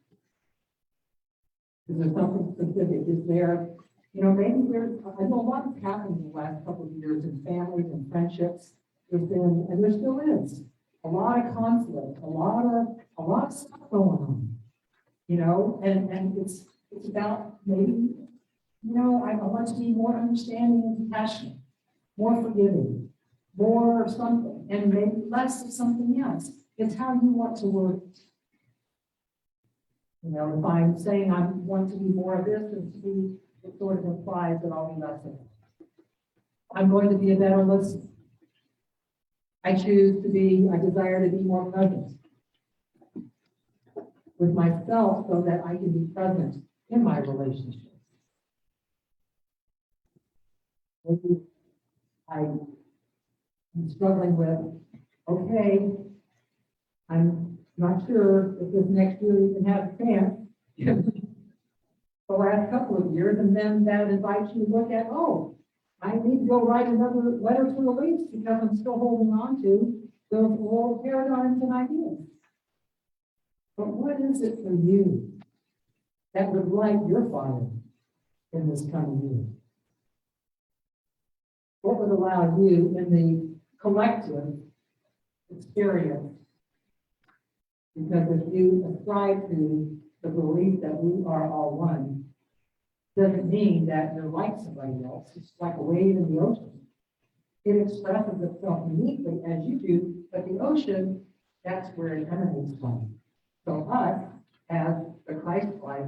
Is there something specific? Is there, you know, maybe there's, I know a lot has happened in the last couple of years in families and friendships. There's been, and there still is, a lot of conflict, a lot of stuff going on, you know, and it's about maybe, you know, I want to be more understanding and compassionate, more forgiving, more of something, and maybe less of something else. It's how you want to word it. You know, if I'm saying I want to be more of this, it sort of implies that I'll be less of it. I'm going to be a better listener. I desire to be more present with myself so that I can be present in my relationships. Maybe I'm struggling with, okay, I'm not sure if this next year we can have a chance. The last couple of years, and then that invites you to look at, oh, I need to go write another letter to release because I'm still holding on to those old paradigms and ideas. But what is it for you that would light your fire in this coming year? What would allow you in the collective experience? Because if you ascribe to the belief that we are all one, doesn't mean that you're like somebody else. It's like a wave in the ocean. It expresses itself uniquely as you do, but the ocean, that's where it emanates from. So us, as the Christ life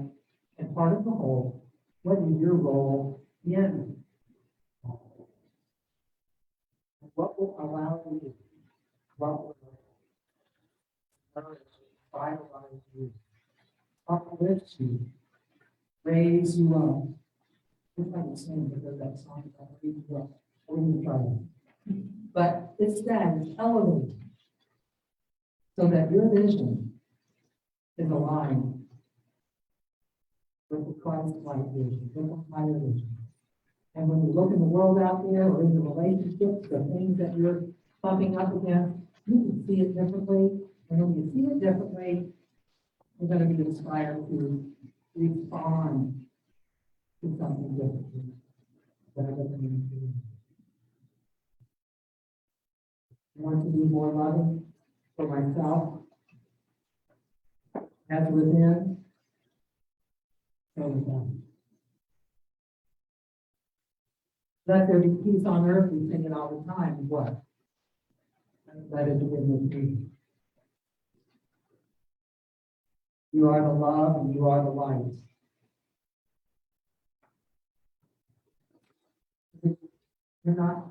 and part of the whole, what is your role in? What will allow you? What will vitalize you? Uplift you? Raise you up? It's like the same because that song about raise you up. I didn't try it. But it's that, it's elevated so that your vision is aligned with the Christ-like vision, with the higher vision. And when you look in the world out there or in the relationships, the things that you're bumping up against, you can see it differently, and when you see it differently, you're gonna be inspired to respond to something differently. That doesn't mean to. I want to be more loving for myself, as within, so without. Let there be peace on earth, we sing it all the time, what? Let it begin with me. You are the love and you are the light. You're not,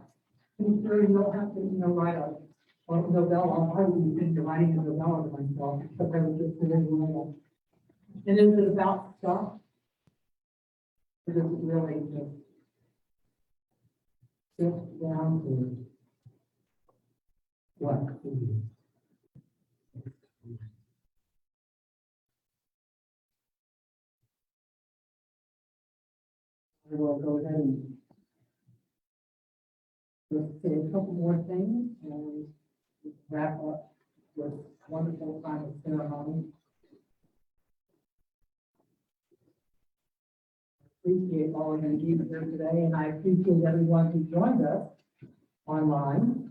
I'm sure you don't have to, write a, or novella, I wouldn't think you're writing a novella to myself, but I was just doing one. And is it about stuff? Or does it really just sit down to what is? I will go ahead and just say a couple more things and wrap up this wonderful time of ceremony. Appreciate all of you being here today, and I appreciate everyone who joined us online.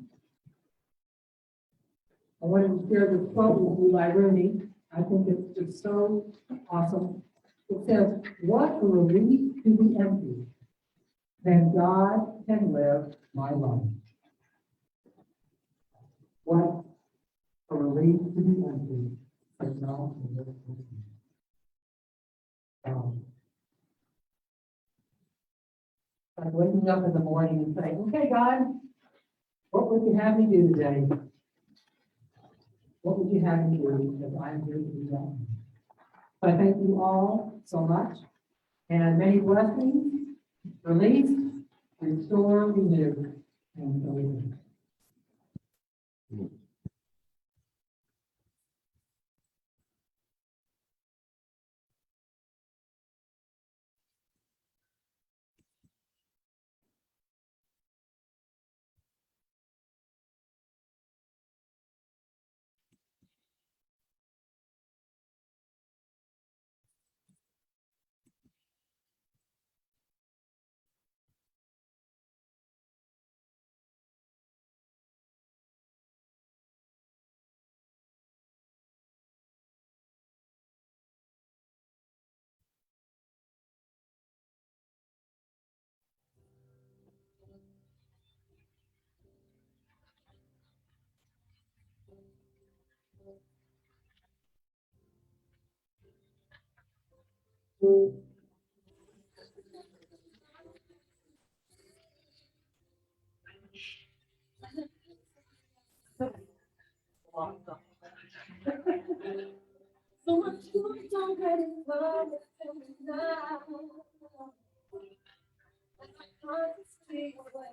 I wanted to share this quote with you by Rooney. I think it's just so awesome. It says, "What a relief to be empty. Then God can live my life." What a relief to be empty. Then God can live my life. Like waking up in the morning and saying, "Okay, God, what would you have me do today? What would you have me do? Because I'm here to do that." So I thank you all so much, and many blessings, release, restore, renew, and believe. So much good already flowing now. I can't stay away.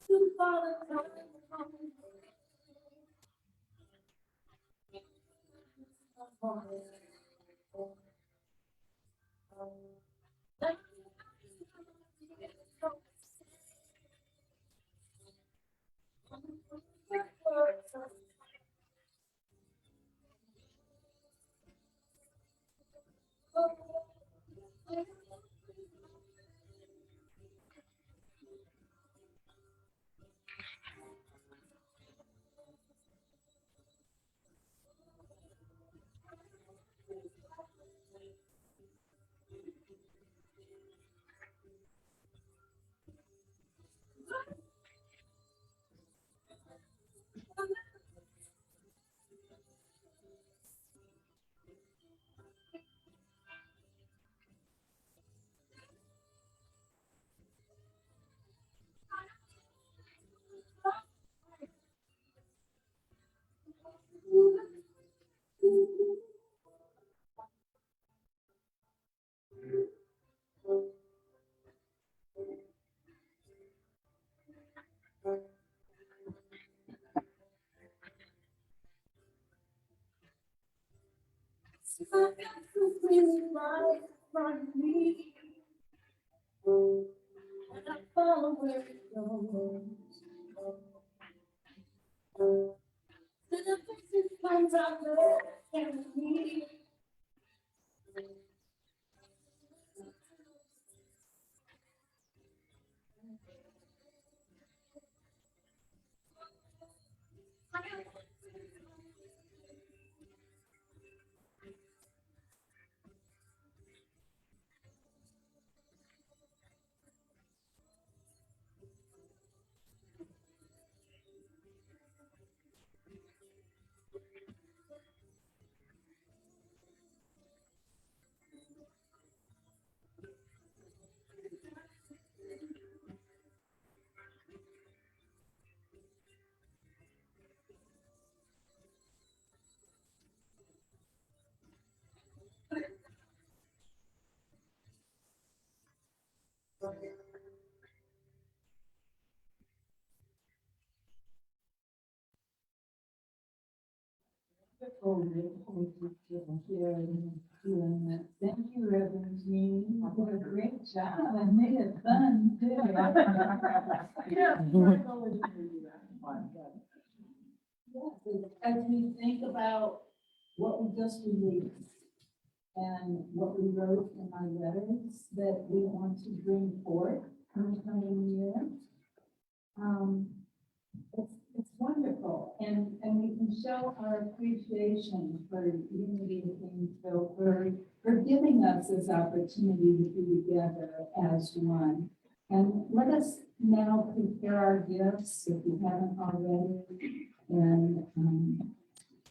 Too far to right in front of me. And I follow where it goes. Then the faces comes out there and me. Thank you, Reverend Jeanie. You did a great job and made it fun too. Yeah. As we think about what we just released and what we wrote in our letters that we want to bring forth in the coming year, it's wonderful, and we can show our appreciation for Unity and so for giving us this opportunity to be together as one. And let us now prepare our gifts if you haven't already. And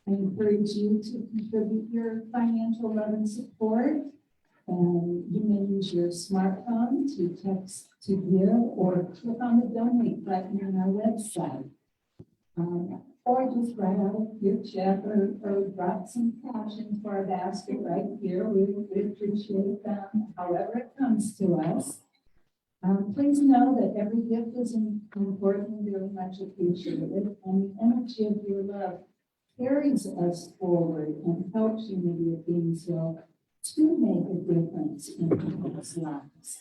I encourage you to contribute your financial love and support. And you may use your smartphone to text to give or click on the donate button on our website. Or just write out your check or drop some cash into our basket right here. We appreciate them, however it comes to us. Please know that every gift is important and very much appreciated, and the energy of your love carries us forward and helps Unity of Gainesville to make a difference in people's lives.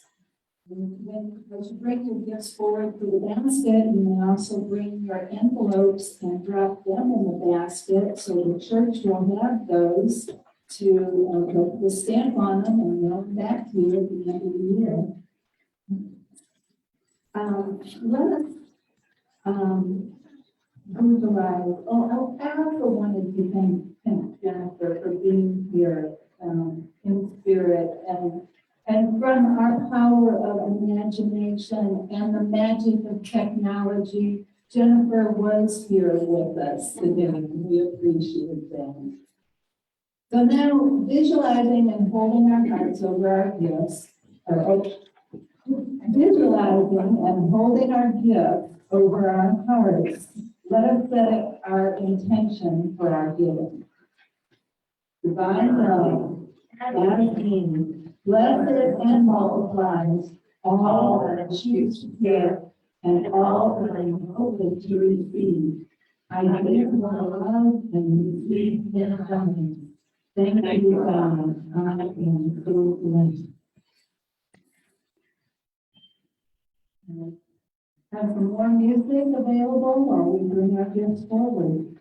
As you bring your gifts forward to the basket, you may also bring your envelopes and drop them in the basket, so the church will have those to put the stamp on them and mail them back to you at the end of the year. Let us brutalize. Oh, I also wanted to thank Jennifer for being here in spirit and from our power of imagination and the magic of technology. Jennifer was here with us today. We appreciate that. So now, visualizing and holding our hearts over our gifts, visualizing and holding our gifts over our hearts, let us set our intention for our giving. Divine love, as being, blesses and multiplies all that I choose to give and all that I am open to receive. I give my love and receive their coming. Thank you, God. I am so blessed. Have some more music available while we bring our gifts forward.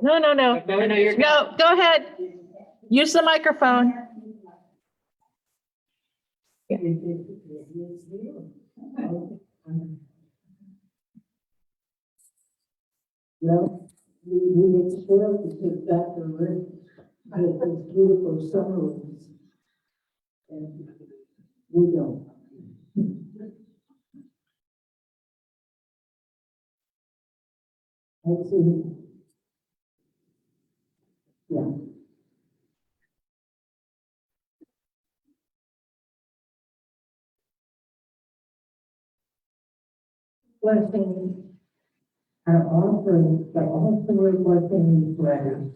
No, no, no. No, go ahead. Use the microphone. Well, we get spoiled because Dr. Rick had those beautiful summer rooms. And we don't. I see. Yeah. Blessings are offered, but also we're blessing these letters.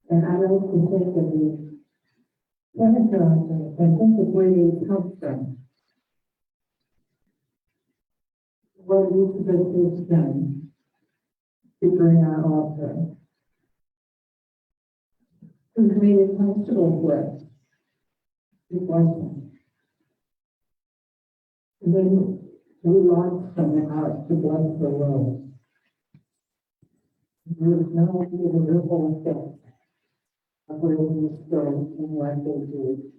And I like to think of the Pentecost and think of where they come from. What each of us has done to bring our offering. Who's made it possible for us to bless them. And then we launch from the house to bless the world. There's no ripple effect of where we go and what they do.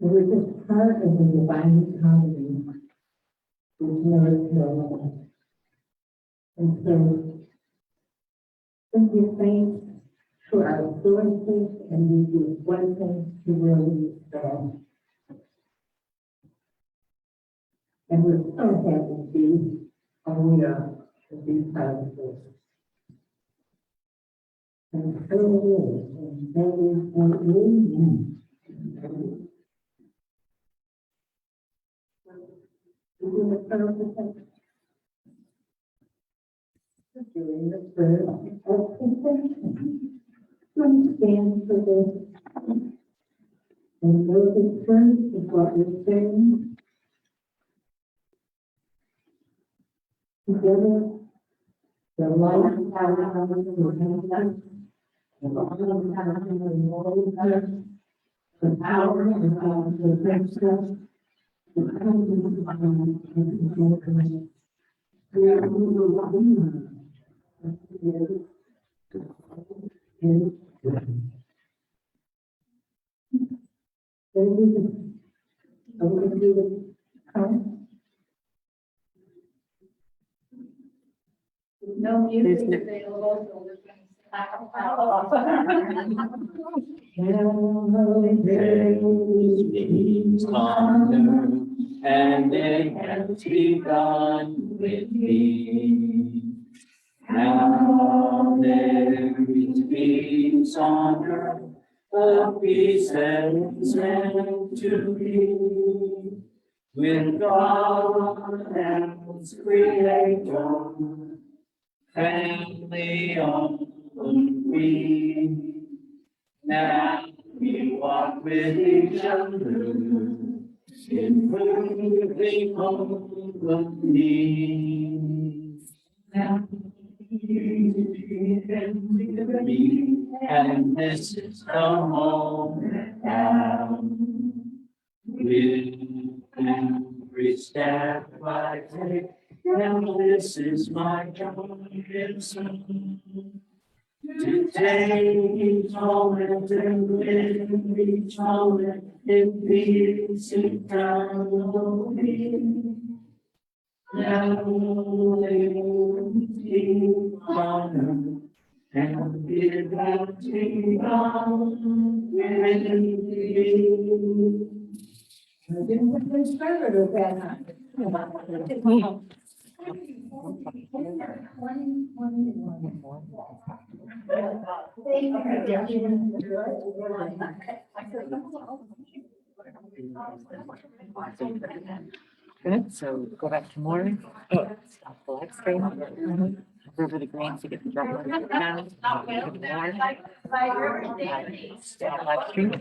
We're just part of the divine economy, which knows no limit. And so, we give thanks to our sources and we give blessings to where we go. And we're so happy to be on we are to be part of this. And so it is, and that is what we need. We do the purpose during the prayer of confession. Please stand for this. And know the truth of what we're saying. Together, the light of power of the the power of the princess, the presence of the we are moving no music available, so we're going and it has begun with me. Now there is peace on earth a peace that is meant to be with God as creator, family on me. Now we walk with each other in perfect harmony. Now and this is the moment now. With every step I take, and this is my joyous song. To take each moment and live each moment in peace and harmony. Now live on and be that we are with you. I didn't think they started with that. Good, so go back to morning. Stop the live stream. Over the greens to get the drop. Stop live stream.